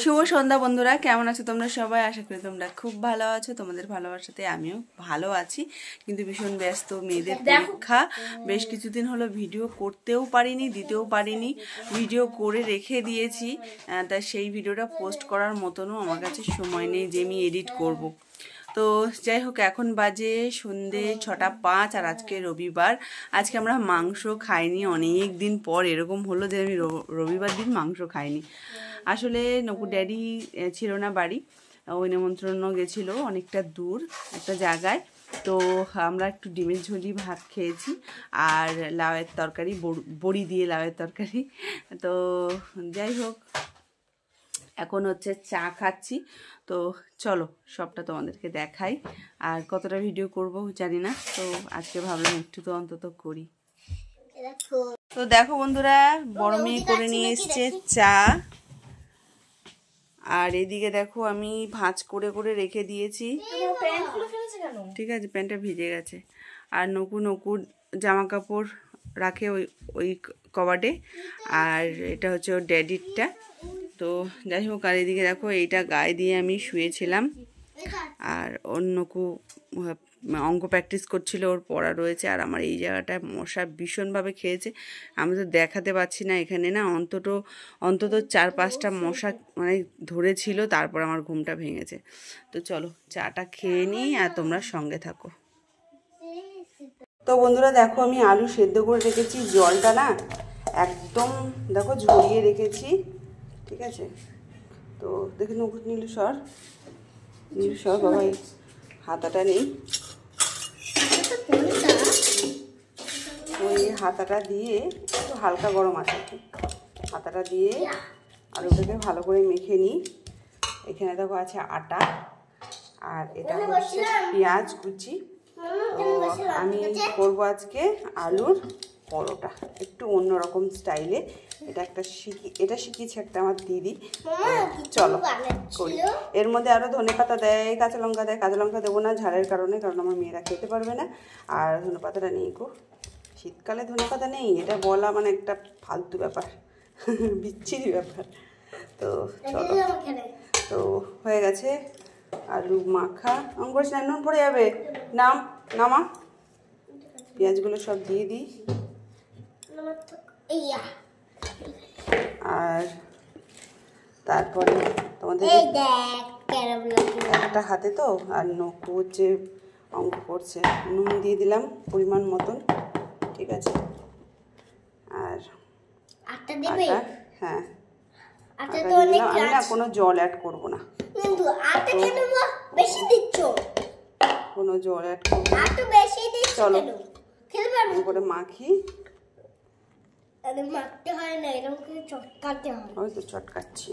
শুভ সন্ধ্যা বন্ধুরা, কেমন আছো তোমরা সবাই? আশা করি তোমরা খুব ভালো আছো। তোমাদের ভালোবাসাতে আমিও ভালো আছি, কিন্তু ভীষণ ব্যস্ত। মেয়েদের পরীক্ষা, বেশ কিছুদিন হলো ভিডিও করতেও পারিনি, দিতেও পারিনি। ভিডিও করে রেখে দিয়েছি, তা সেই ভিডিওটা পোস্ট করার মতনও আমার কাছে সময় নেই যে আমি এডিট করব। তো যাই হোক, এখন বাজে সন্ধে 6:05 আর আজকে রবিবার। আজকে আমরা মাংস খাইনি, অনেক দিন পর এরকম হলো যে আমি রবিবার দিন মাংস খাইনি। আসলে নকুর ড্যাডি ছিল না বাড়ি, ওই নিমন্ত্রণ গেছিলো অনেকটা দূর একটা জায়গায়। তো আমরা একটু ডিমের ঝোলি ভাত খেয়েছি আর লাউয়ের তরকারি, বড়ি দিয়ে লাউয়ের তরকারি। তো যাই হোক, এখন হচ্ছে চা খাচ্ছি। তো চলো সবটা তোমাদেরকে দেখাই, আর কতটা ভিডিও করব জানি না, তো আজকে ভাবলাম একটু তো অন্তত করি। তো দেখো বন্ধুরা, বড় মেয়ে করে নিয়ে এসছে চা, আর এদিকে দেখো আমি ভাঁজ করে করে রেখে দিয়েছি। ঠিক আছে, প্যান্টটা ভিজে গেছে। আর নকুর জামা কাপড় রাখে ওই কবার্ডে, আর এটা হচ্ছে ওর ড্যাডিরটা। তো যাই হোক, আর এদিকে দেখো এইটা গায়ে দিয়ে আমি শুয়েছিলাম, আর ওর নকু অঙ্ক প্র্যাকটিস করছিল, ওর পড়া রয়েছে। আর আমার এই জায়গাটায় মশা ভীষণভাবে খেয়েছে, আমি তো দেখাতে পাচ্ছি না। এখানে না অন্তত 4-5টা মশা মানে ধরেছিল, তারপর আমার ঘুমটা ভেঙেছে। তো চলো চাটা খেয়ে নিই আর তোমরা সঙ্গে থাকো। তো বন্ধুরা দেখো, আমি আলু সেদ্ধ করে রেখেছি, জলটা না একদম দেখো ঝরিয়ে রেখেছি। ঠিক আছে, তো দেখে নীলু সর বাবা, হাতাটা নেই, ওই হাতাটা দিয়ে একটু হালকা গরম আছে, হাতাটা দিয়ে আলুটাকে ভালো করে মেখে নিই। এখানে দেখো আছে আটা, আর এটা হচ্ছে পেঁয়াজ কুচি। তো আমি করবো আজকে আলুর পরোটা, একটু অন্যরকম স্টাইলে। এটা শিখিয়েছে একটা আমার দিদি। চলো করি। এর মধ্যে আরও ধনেপাতা দেয়, কাঁচা লঙ্কা দেয়। কাঁচা লঙ্কা দেবো না ঝালের কারণে, কারণ আমার মেয়েরা খেতে পারবে না। আর ধনেপাতাটা নেই গো, শীতকালে ধনেপাতা নেই, এটা বলা মানে একটা ফালতু ব্যাপার, বিচ্ছিরি ব্যাপার। তো চলো, তো হয়ে গেছে আলু মাখা। অঙ্কুর নুন পড়ে যাবে, নামা। পেঁয়াজগুলো সব দিয়ে দিই, আর তারপরে তোমাদের একটা হাতে তো, আর নকু হচ্ছে অঙ্ক করছে, নুন দিয়ে দিলাম পরিমাণ মতন। ঠিক আছে, আর আটা, হ্যাঁ আটা দিলাম। আমি না কোনো জল অ্যাড করবো না, কোনো জল অ্যাড করবো না। চলো করে মাখি। মাখতে হয় না, এরকম করে চটকাতে হয়। ওই তো চটকাচ্ছি,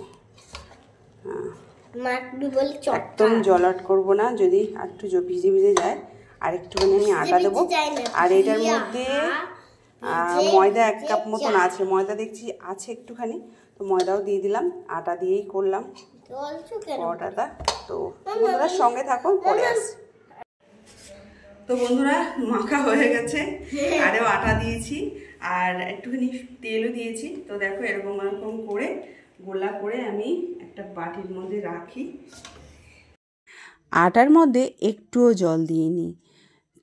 হ্যাঁ। মাখবি বলে একদম জল অ্যাড করবো না, যদি একটু ভিজে ভিজে যায় আর একটুখানি আমি আটা দেবো। আর এটার মধ্যে ময়দা 1 কাপ মতন আছে, ময়দা দেখছি আছে একটুখানি, তো ময়দাও দিয়ে দিলাম। আটা দিয়েই করলাম পরোটাটা। তো বন্ধুরা সঙ্গে থাকো, পরে আসি। তো বন্ধুরা মাখা হয়ে গেছে, আরেও আটা দিয়েছি আর একটুখানি তেলও দিয়েছি। তো দেখো এরকম করে গোলা করে আমি একটা বাটির মধ্যে রাখি। আটার মধ্যে একটুও জল দিইনি,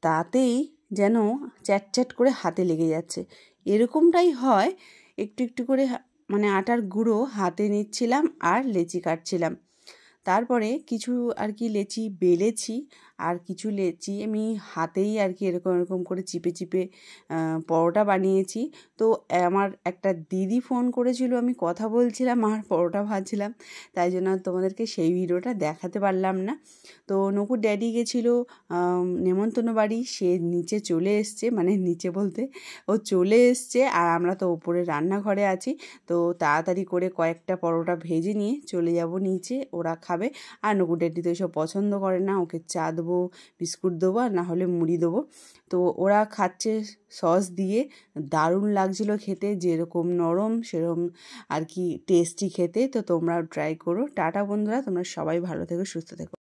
তাতেই যেন চ্যাট করে হাতে লেগে যাচ্ছে। এরকমটাই হয়, একটু একটু করে মানে আটার গুঁড়ো হাতে নিচ্ছিলাম আর লেচি কাটছিলাম। তারপরে কিছু আর কি লেচি বেলেছি, আর কিছু লেচি আমি হাতেই আর কি এরকম করে চিপে চিপে পরোটা বানিয়েছি। তো আমার একটা দিদি ফোন করেছিল, আমি কথা বলছিলাম আর পরোটা ভাজছিলাম, তাই জন্য তোমাদেরকে সেই ভিডিওটা দেখাতে পারলাম না। তো নকুর ড্যাডি গেছিলো নেমন্তন্ন বাড়ি, সে নিচে চলে এসছে, মানে নিচে বলতে ও চলে এসছে, আর আমরা তো ওপরে রান্নাঘরে আছি। তো তাড়াতাড়ি করে কয়েকটা পরোটা ভেজে নিয়ে চলে যাব নিচে, ওরা খাবে। আর নকুর ড্যাডি তো এসব পছন্দ করে না, ওকে চা দেবো, বিস্কুট দেবো, আর না হলে মুড়ি দেবো। তো ওরা খাচ্ছে সস দিয়ে, দারুণ লাগছিলো খেতে, যেরকম নরম সেরকম আর কি টেস্টি খেতে। তো তোমরাও ট্রাই করো। টাটা বন্ধুরা, তোমরা সবাই ভালো থেকো, সুস্থ থেকো।